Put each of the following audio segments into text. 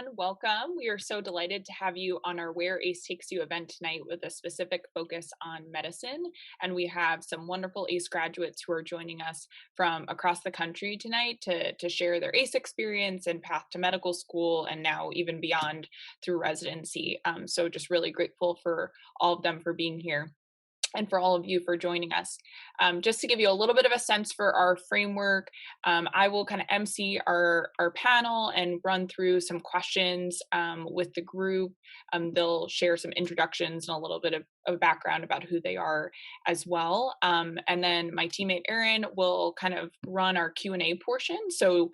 everyone. Welcome. We are so delighted to have you on our Where ACE Takes You event tonight with a specific focus on medicine. And we have some wonderful ACE graduates who are joining us from across the country tonight to share their ACE experience and path to medical school and now even beyond through residency. So just really grateful for all of them for being here and for all of you for joining us. Just to give you a little bit of a sense for our framework, I will kind of MC our panel and run through some questions with the group. They'll share some introductions and a little bit of background about who they are as well. And then my teammate Erin will kind of run our Q&A portion. So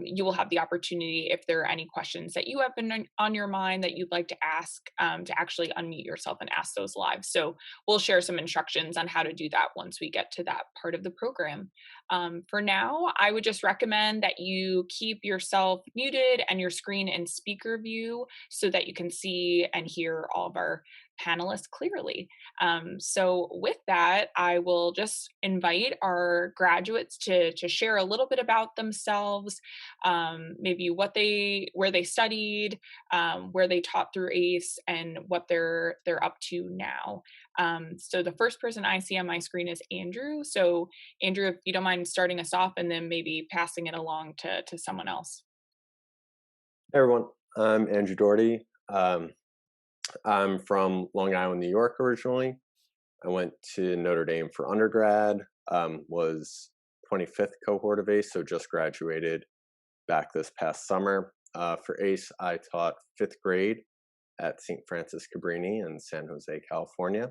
you will have the opportunity, if there are any questions that you have been on your mind that you'd like to ask, to actually unmute yourself and ask those live. So we'll share some instructions on how to do that once we get to that part of the program. For now, I would just recommend that you keep yourself muted and your screen in speaker view so that you can see and hear all of our panelists clearly. So with that, I will just invite our graduates to share a little bit about themselves, maybe where they studied, where they taught through ACE, and what they're up to now. So the first person I see on my screen is Andrew. So Andrew, if you don't mind starting us off and then maybe passing it along to someone else. Hey everyone, I'm Andrew Doherty. I'm from Long Island, New York originally. I went to Notre Dame for undergrad, was 25th cohort of ACE, so just graduated back this past summer. For ACE, I taught 5th grade at St. Francis Cabrini in San Jose, California.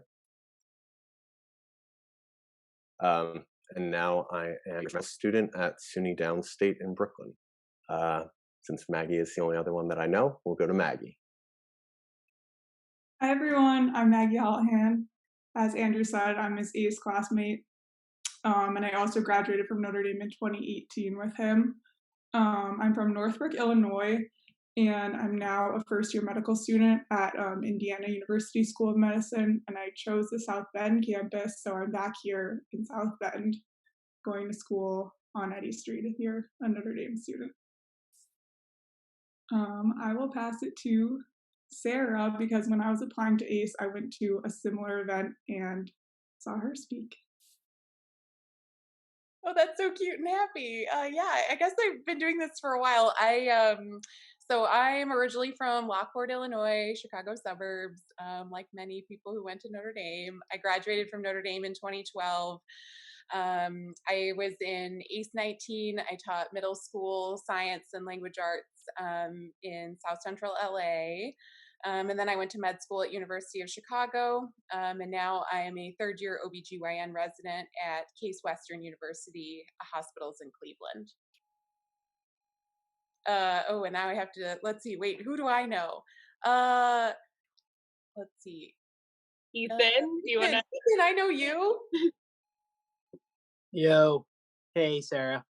And now I am a student at SUNY Downstate in Brooklyn. Since Maggie is the only other one that I know, we'll go to Maggie. Hi everyone, I'm Maggie Hallahan. As Andrew said, I'm his ACE classmate, and I also graduated from Notre Dame in 2018 with him. I'm from Northbrook, Illinois, and I'm now a first-year medical student at Indiana University School of Medicine, and I chose the South Bend campus, so I'm back here in South Bend, going to school on Eddy Street if you're a Notre Dame student. I will pass it to Sarah, because when I was applying to ACE, I went to a similar event and saw her speak. Oh, that's so cute and happy. Yeah, I guess I've been doing this for a while. So I'm originally from Lockport, Illinois, Chicago suburbs. Like many people who went to Notre Dame, I graduated from Notre Dame in 2012. I was in ACE 19. I taught middle school science and language arts in South Central LA. And then I went to med school at University of Chicago. And now I am a third-year OBGYN resident at Case Western University Hospitals in Cleveland. And now I have to, let's see, wait, who do I know? Let's see. Ethan, do you want to? Ethan, I know you. Yo, hey Sarah.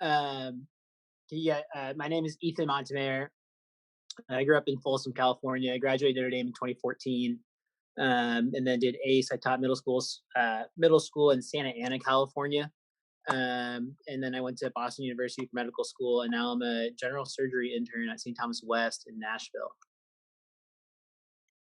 My name is Ethan Montemare. I grew up in Folsom, California. I graduated Notre Dame in 2014, and then did ACE. I taught middle school in Santa Ana, California, and then I went to Boston University for medical school, and now I'm a general surgery intern at St. Thomas West in Nashville.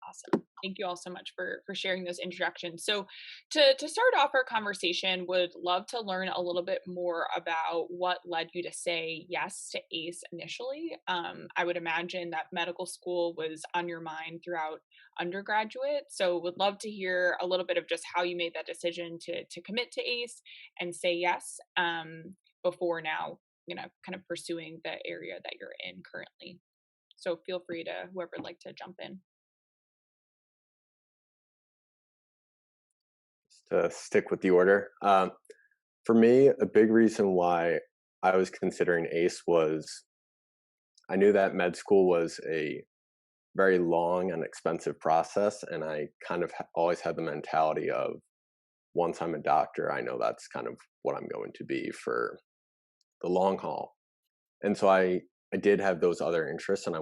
Awesome. Thank you all so much for sharing those introductions. So to start off our conversation, would love to learn a little bit more about what led you to say yes to ACE initially. I would imagine that medical school was on your mind throughout undergraduate. So would love to hear a little bit of just how you made that decision to commit to ACE and say yes before now, kind of pursuing the area that you're in currently. So feel free to whoever would like to jump in. To stick with the order. For me, a big reason why I was considering ACE was I knew that med school was a very long and expensive process, and I kind of always had the mentality of once I'm a doctor, I know that's kind of what I'm going to be for the long haul. And so I did have those other interests, and I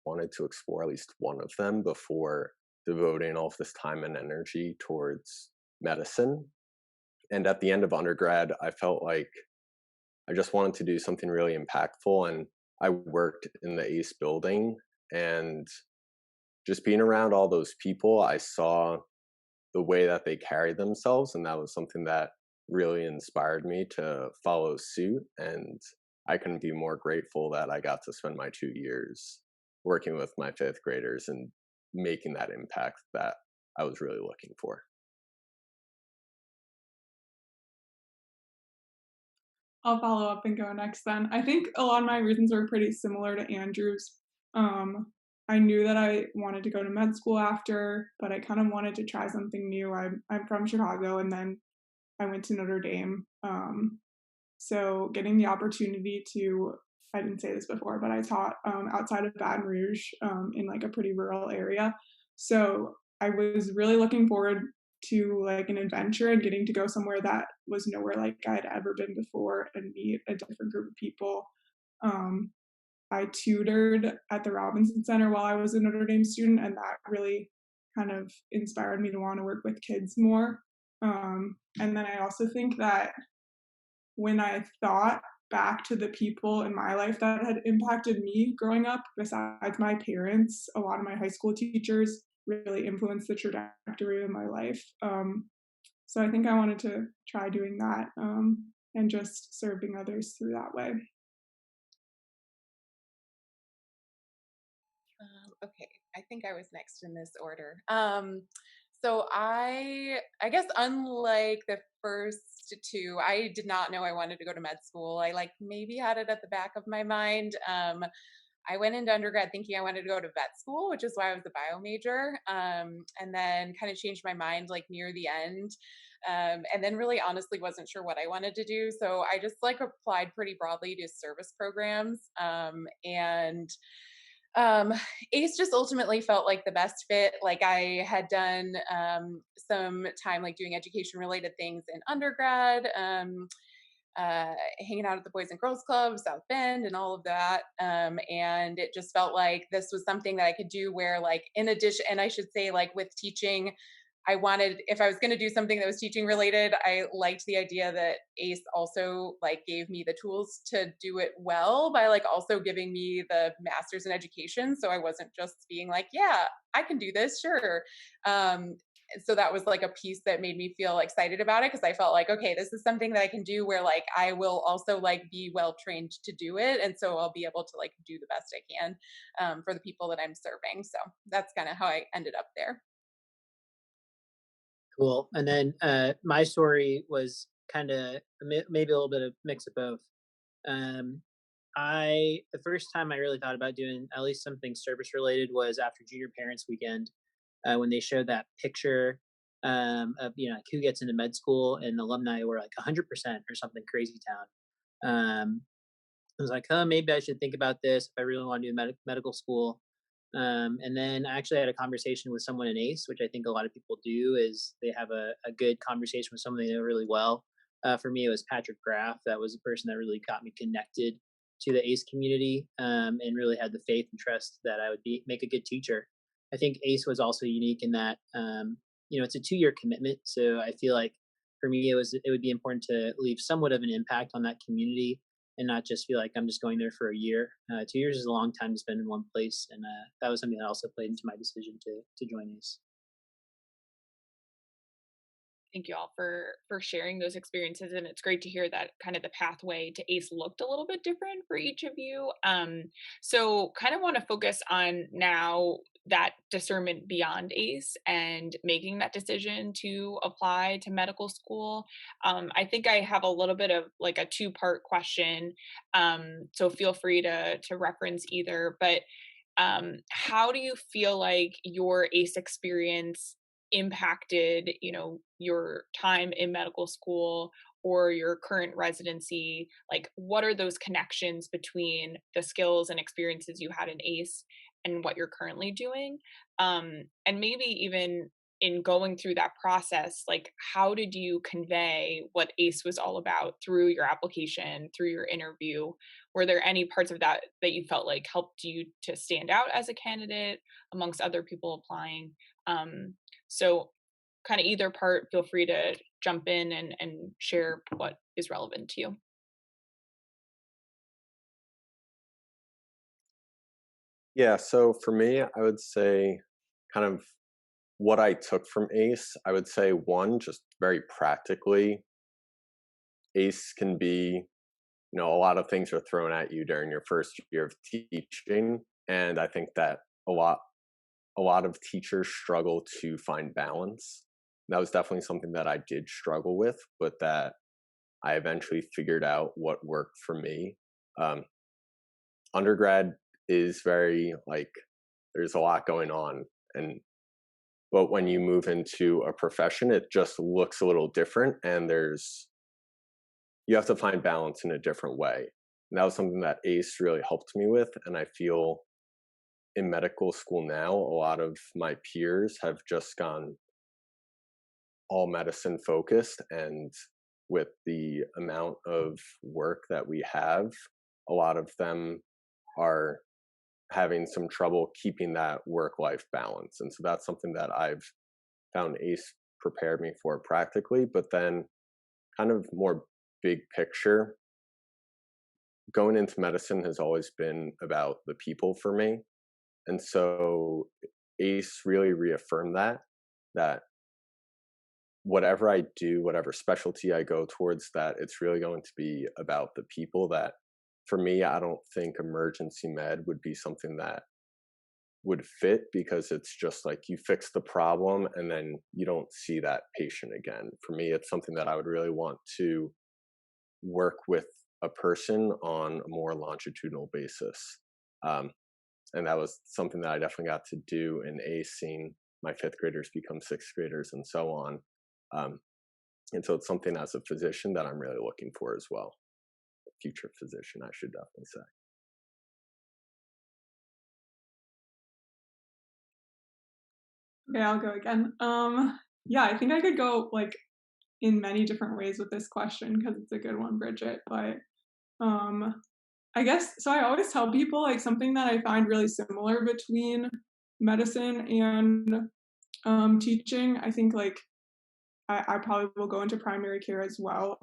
wanted to explore at least one of them before devoting all of this time and energy towards medicine. And at the end of undergrad, I felt like I just wanted to do something really impactful, and I worked in the ACE building, and just being around all those people, I saw the way that they carried themselves, and that was something that really inspired me to follow suit. And I couldn't be more grateful that I got to spend my 2 years working with my fifth graders and making that impact that I was really looking for. I'll follow up and go next then. I think a lot of my reasons are pretty similar to Andrew's. Um, I knew that I wanted to go to med school after, but I kind of wanted to try something new. I'm from Chicago, and then I went to Notre Dame. So getting the opportunity to, I didn't say this before, but I taught outside of Baton Rouge in like a pretty rural area. So I was really looking forward to like an adventure and getting to go somewhere that was nowhere like I'd ever been before and meet a different group of people. Um, I tutored at the Robinson Center while I was a Notre Dame student, and that really kind of inspired me to want to work with kids more. And then I also think that when I thought back to the people in my life that had impacted me growing up, besides my parents, a lot of my high school teachers really influenced the trajectory of my life. So I think I wanted to try doing that and just serving others through that way. Okay, I think I was next in this order. So I guess unlike the first two, I did not know I wanted to go to med school. I like maybe had it at the back of my mind. I went into undergrad thinking I wanted to go to vet school, which is why I was a bio major, and then kind of changed my mind like near the end. And then really honestly wasn't sure what I wanted to do. So I just like applied pretty broadly to service programs. And um ace just ultimately felt like the best fit. Like I had done some time like doing education related things in undergrad, hanging out at the Boys and Girls Club, South Bend, and all of that. And it just felt like this was something that I could do where, like, in addition, and I should say, like, with teaching, I wanted, if I was going to do something that was teaching related, I liked the idea that ACE also like gave me the tools to do it well by like also giving me the master's in education. So I wasn't just being like, yeah, I can do this, sure. Um, so that was like a piece that made me feel excited about it because I felt like, okay, this is something that I can do where like I will also like be well trained to do it, and so I'll be able to like do the best I can for the people that I'm serving. So that's kind of how I ended up there. Cool. And then my story was kind of maybe a little bit of mix of both. Um, the first time I really thought about doing at least something service related was after Junior Parents Weekend, when they showed that picture of like who gets into med school, and the alumni were like 100% or something crazy town. I was like, oh, maybe I should think about this if I really want to do medical school. And then I actually had a conversation with someone in ACE, which I think a lot of people do, is they have a good conversation with someone they know really well. For me, it was Patrick Graff. That was the person that really got me connected to the ACE community, and really had the faith and trust that I would make a good teacher. I think ACE was also unique in that it's a 2 year commitment, so I feel like for me it would be important to leave somewhat of an impact on that community and not just feel like I'm just going there for a year. 2 years is a long time to spend in one place, and that was something that also played into my decision to join ACE. Thank you all for sharing those experiences, and it's great to hear that kind of the pathway to ACE looked a little bit different for each of you. So kind of want to focus on now that discernment beyond ACE and making that decision to apply to medical school. I think I have a little bit of like a two-part question, so feel free to reference either. But how do you feel like your ACE experience impacted, your time in medical school or your current residency? Like, what are those connections between the skills and experiences you had in ACE and what you're currently doing? And maybe even in going through that process, like, how did you convey what ACE was all about through your application, through your interview? Were there any parts of that that you felt like helped you to stand out as a candidate amongst other people applying? So kind of either part, feel free to jump in and share what is relevant to you. Yeah, so for me, I would say kind of what I took from ACE, I would say one, just very practically, ACE can be, a lot of things are thrown at you during your first year of teaching. And I think that a lot a lot of teachers struggle to find balance. That was definitely something that I did struggle with, but that I eventually figured out what worked for me. Um, Undergrad is very like there's a lot going on, and but when you move into a profession, it just looks a little different, and you have to find balance in a different way. And that was something that ACE really helped me with, and I feel in medical school now, a lot of my peers have just gone all medicine focused, and with the amount of work that we have, a lot of them are having some trouble keeping that work life balance. And so that's something that I've found ACE prepared me for practically, but then kind of more big picture, going into medicine has always been about the people for me. And so ACE really reaffirmed that whatever I do, whatever specialty I go towards, that it's really going to be about the people. That for me, I don't think emergency med would be something that would fit, because it's just like you fix the problem and then you don't see that patient again. For me, it's something that I would really want to work with a person on a more longitudinal basis. Um, and that was something that I definitely got to do in ACE, seeing my fifth graders become sixth graders and so on. Um, and so it's something as a physician that I'm really looking for as well. A future physician, I should definitely say. Okay, I'll go again. Yeah, I think I could go like in many different ways with this question because it's a good one, Bridget. But um, I guess so. I always tell people like something that I find really similar between medicine and teaching. I think like I probably will go into primary care as well.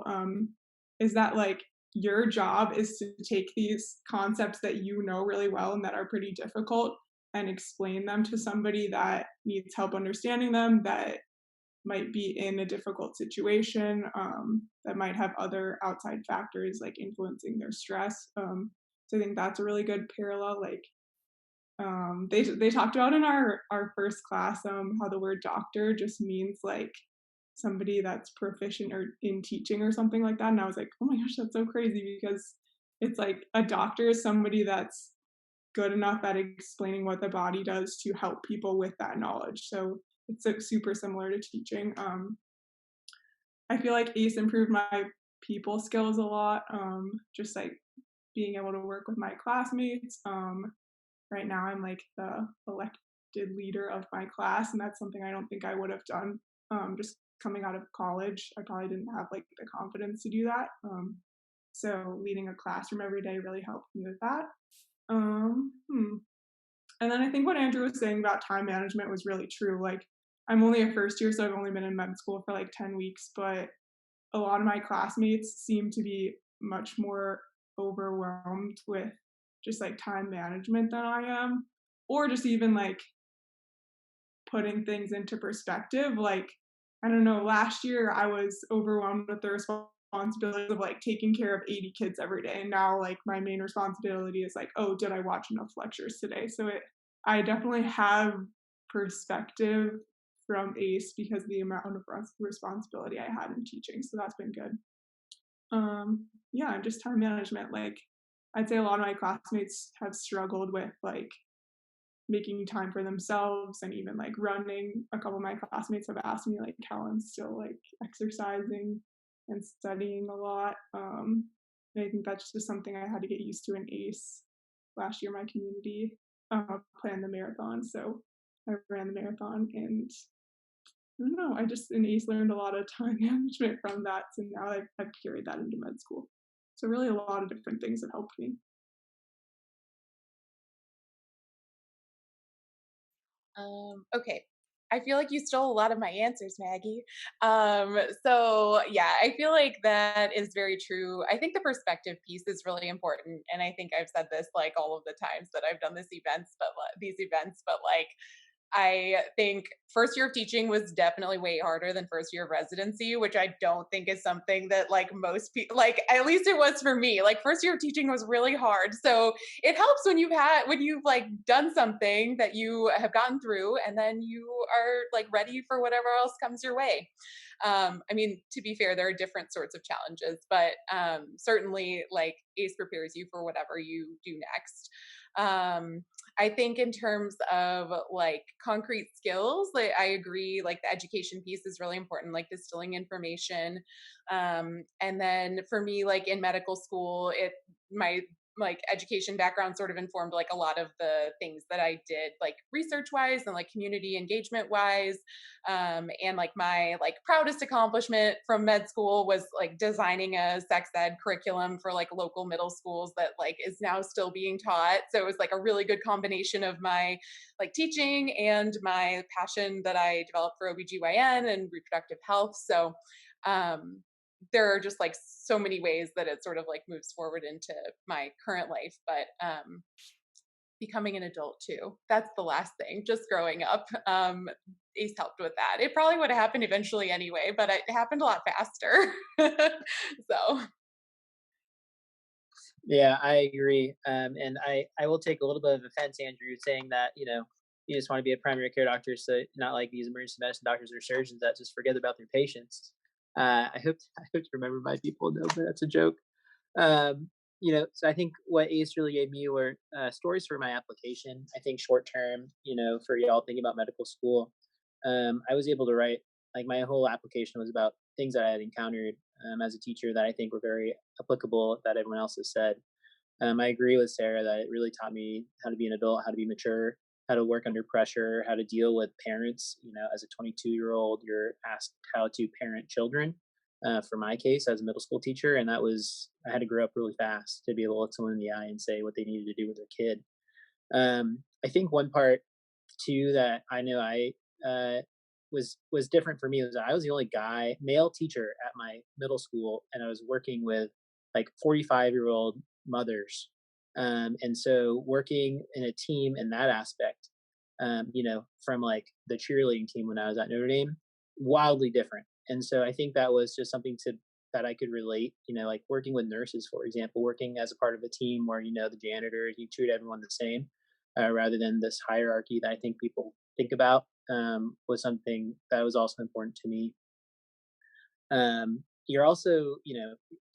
Is that like your job is to take these concepts that you know really well and that are pretty difficult and explain them to somebody that needs help understanding them, that might be in a difficult situation, that might have other outside factors like influencing their stress. So I think that's a really good parallel. Like they talked about in our first class how the word doctor just means like somebody that's proficient or in teaching or something like that. And I was like, oh my gosh, that's so crazy, because it's like a doctor is somebody that's good enough at explaining what the body does to help people with that knowledge. So it's like super similar to teaching. I feel like ACE improved my people skills a lot. Just like being able to work with my classmates. Right now, I'm like the elected leader of my class, and that's something I don't think I would have done just coming out of college. I probably didn't have like the confidence to do that. So leading a classroom every day really helped me with that. Um, hmm. And then I think what Andrew was saying about time management was really true. Like, I'm only a first year, so I've only been in med school for like 10 weeks, but a lot of my classmates seem to be much more overwhelmed with just like time management than I am, or just even like putting things into perspective. Like, I don't know, last year I was overwhelmed with the responsibilities of like taking care of 80 kids every day. And now like my main responsibility is like, oh, did I watch enough lectures today? So I definitely have perspective from ACE because of the amount of responsibility I had in teaching. So that's been good. Yeah, and just time management. Like, I'd say a lot of my classmates have struggled with like making time for themselves and even like running. A couple of my classmates have asked me like how I'm still like exercising and studying a lot. And I think that's just something I had to get used to in ACE. Last year, my community planned the marathon, so I ran the marathon, and I don't know, I just in ACE learned a lot of time management from that, so now I've carried that into med school. So really a lot of different things that helped me. Okay. I feel like you stole a lot of my answers, Maggie. So yeah, I feel like that is very true. I think the perspective piece is really important, and I think I've said this like all of the times that I've done these events, but like I think first year of teaching was definitely way harder than first year of residency, which I don't think is something that like most people like, at least it was for me. Like first year of teaching was really hard. So it helps when you've like done something that you have gotten through and then you are like ready for whatever else comes your way. I mean, to be fair, there are different sorts of challenges, but certainly like ACE prepares you for whatever you do next. Um, I think in terms of like concrete skills, like I agree, like the education piece is really important, like distilling information. And then for me, like in medical school, my like education background sort of informed like a lot of the things that I did, like research wise and like community engagement wise. And like my like proudest accomplishment from med school was like designing a sex ed curriculum for like local middle schools that like is now still being taught. So it was like a really good combination of my like teaching and my passion that I developed for OBGYN and reproductive health. So there are just like so many ways that it sort of like moves forward into my current life. But becoming an adult too, that's the last thing. Just growing up, ACE helped with that. It probably would have happened eventually anyway, but it happened a lot faster. So Yeah, I agree. And I will take a little bit of offense, Andrew, saying that, you just want to be a primary care doctor, so not like these emergency medicine doctors or surgeons that just forget about their patients. I hope to remember my people know, but that's a joke. So I think what ACE really gave me were stories for my application. I think short term, for y'all thinking about medical school, I was able to write like my whole application was about things that I had encountered as a teacher that I think were very applicable that everyone else has said. I agree with Sarah that it really taught me how to be an adult, how to be mature, how to work under pressure, how to deal with parents. As a 22-year-old, you're asked how to parent children. For my case, as a middle school teacher, and I had to grow up really fast to be able to look someone in the eye and say what they needed to do with their kid. I think one part too that I know I was different for me was I was the only male teacher at my middle school, and I was working with like 45-year-old mothers. And so working in a team in that aspect, from like the cheerleading team when I was at Notre Dame, wildly different. And so I think that was just something that I could relate, like working with nurses, for example, working as a part of a team where, the janitor, you treat everyone the same, rather than this hierarchy that I think people think about, was something that was also important to me. You're also,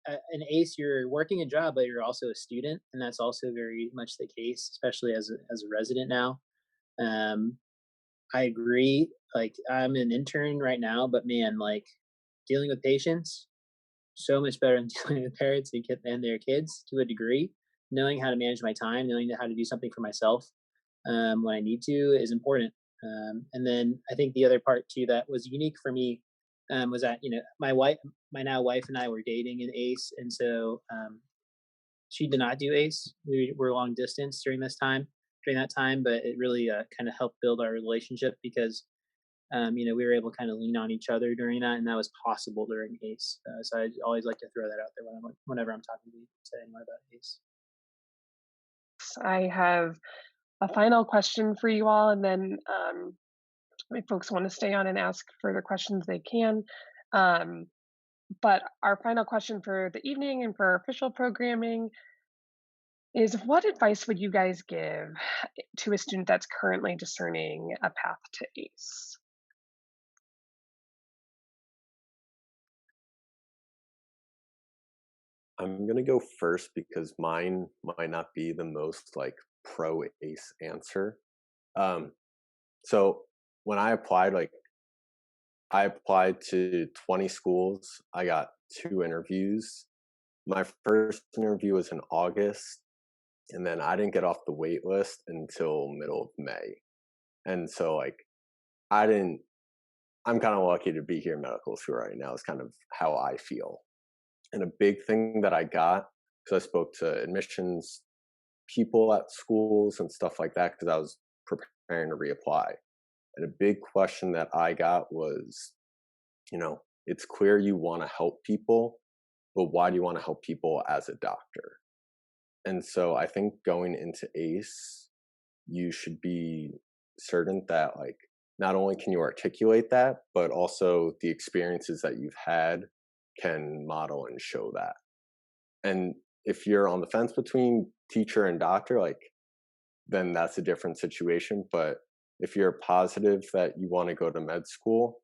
an ACE, you're working a job, but you're also a student. And that's also very much the case, especially as a resident now. Um, I agree. Like I'm an intern right now, but man, like dealing with patients, so much better than dealing with parents and their kids to a degree. Knowing how to manage my time, knowing how to do something for myself when I need to is important. And then I think the other part too that was unique for me was that my now wife and I were dating in ACE, and so she did not do ACE. We were long distance during that time, but it really kind of helped build our relationship because we were able to kind of lean on each other during that, and that was possible during ACE. So I always like to throw that out there whenever I'm talking to anyone about ACE. I have a final question for you all, and then if folks want to stay on and ask further questions, they can. Um, but our final question for the evening and for official programming is, what advice would you guys give to a student that's currently discerning a path to ACE? I'm gonna go first because mine might not be the most like pro ACE answer. Um, so when I applied to 20 schools. I got 2 interviews. My first interview was in August, and then I didn't get off the wait list until middle of May. And so like I didn't I'm kind of lucky to be here in medical school right now is kind of how I feel. And a big thing that I got, because I spoke to admissions people at schools and stuff like that, because I was preparing to reapply. And a big question that I got was, it's clear you want to help people, but why do you want to help people as a doctor? And so I think going into ACE, you should be certain that like not only can you articulate that, but also the experiences that you've had can model and show that. And if you're on the fence between teacher and doctor, like then that's a different situation. But if you're positive that you want to go to med school,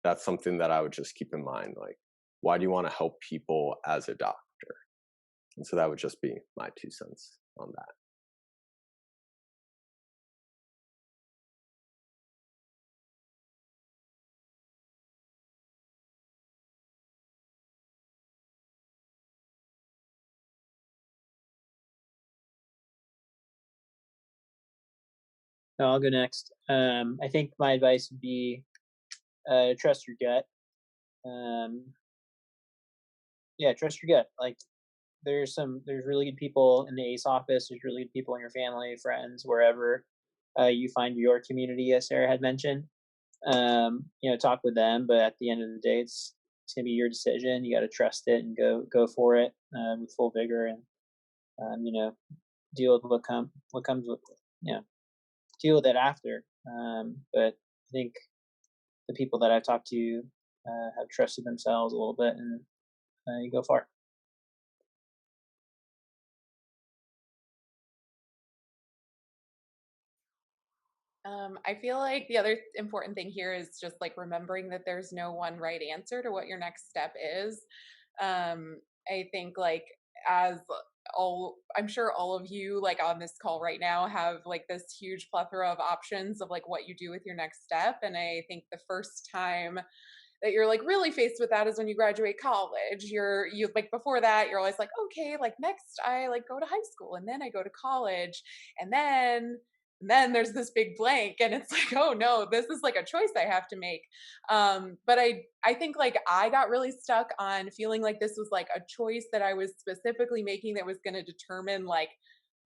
that's something that I would just keep in mind. Like, why do you want to help people as a doctor? And so that would just be my 2 cents on that. No, I'll go next. I think my advice would be trust your gut. Um, yeah, trust your gut. Like there's really good people in the ACE office. There's really good people in your family, friends, wherever you find your community, as Sarah had mentioned. Talk with them, but at the end of the day, it's gonna be your decision. You got to trust it and go for it with full vigor, and deal with what comes with deal with it after. But I think the people that I've talked to have trusted themselves a little bit, and you go far. I feel like the other important thing here is just like remembering that there's no one right answer to what your next step is. I think like as I'm sure all of you like on this call right now have like this huge plethora of options of like what you do with your next step. And I think the first time that you're like really faced with that is when you graduate college. You like before that, you're always like, okay, like next I like go to high school and then I go to college and then there's this big blank and it's like, oh no, this is like a choice I have to make. But I think like I got really stuck on feeling like this was like a choice that I was specifically making that was going to determine like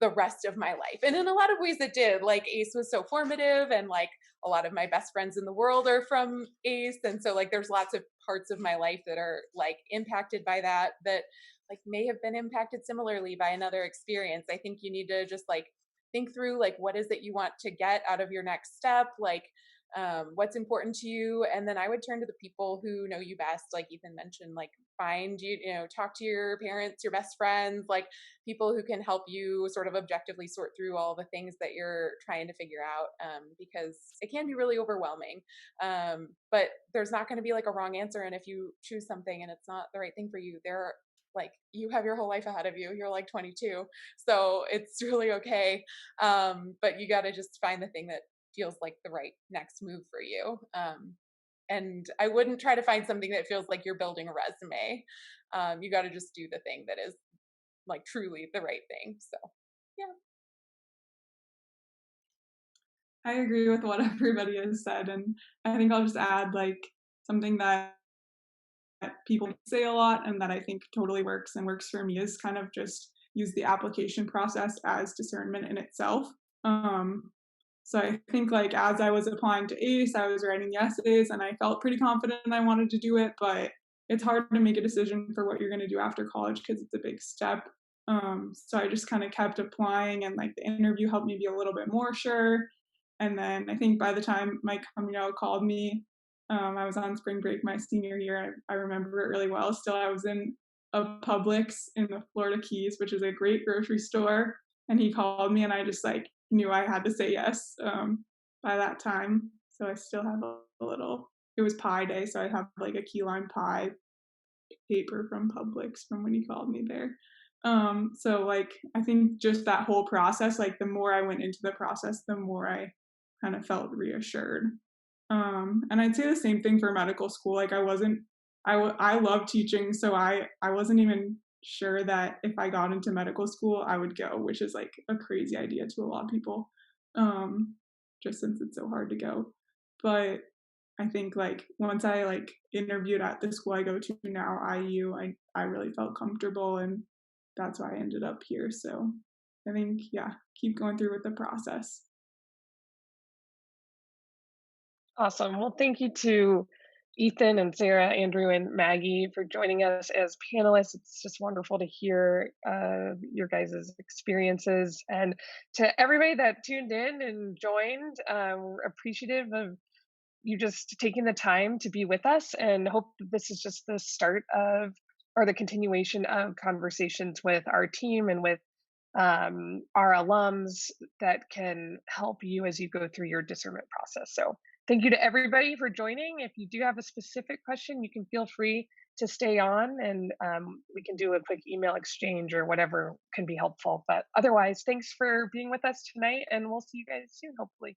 the rest of my life. And in a lot of ways it did. Like ACE was so formative and like a lot of my best friends in the world are from ACE. And so like there's lots of parts of my life that are like impacted by that like may have been impacted similarly by another experience. I think you need to just like think through like what is it you want to get out of your next step, like what's important to you, and then I would turn to the people who know you best, like Ethan mentioned, like find talk to your parents, your best friends, like people who can help you sort of objectively sort through all the things that you're trying to figure out, because it can be really overwhelming, but there's not going to be like a wrong answer, and if you choose something and it's not the right thing for you, like you have your whole life ahead of you, you're like 22, so it's really okay, but you got to just find the thing that feels like the right next move for you, and I wouldn't try to find something that feels like you're building a resume. You got to just do the thing that is like truly the right thing. So yeah. I agree with what everybody has said, and I think I'll just add like something that people say a lot and that I think totally works and works for me is kind of just use the application process as discernment in itself. So I think like as I was applying to ACE, I was writing the essays and I felt pretty confident I wanted to do it, but it's hard to make a decision for what you're going to do after college because it's a big step. So I just kind of kept applying and like the interview helped me be a little bit more sure. And then I think by the time my coming out called me, I was on spring break my senior year. I remember it really well. Still, I was in a Publix in the Florida Keys, which is a great grocery store. And he called me, and I just like knew I had to say yes by that time. So I still have a little. It was pie day, so I have like a key lime pie paper from Publix from when he called me there. So like I think just that whole process, like the more I went into the process, the more I kind of felt reassured. And I'd say the same thing for medical school. Like I love teaching, so I wasn't even sure that if I got into medical school, I would go, which is like a crazy idea to a lot of people, just since it's so hard to go. But I think like once I like interviewed at the school I go to now, IU, I really felt comfortable, and that's why I ended up here. So I think keep going through with the process. Awesome. Well, thank you to Ethan and Sarah, Andrew, and Maggie for joining us as panelists. It's just wonderful to hear your guys' experiences. And to everybody that tuned in and joined, we're appreciative of you just taking the time to be with us, and hope that this is just the start of, or the continuation of, conversations with our team and with our alums that can help you as you go through your discernment process. So thank you to everybody for joining. If you do have a specific question, you can feel free to stay on, and we can do a quick email exchange or whatever can be helpful. But otherwise, thanks for being with us tonight, and we'll see you guys soon, hopefully.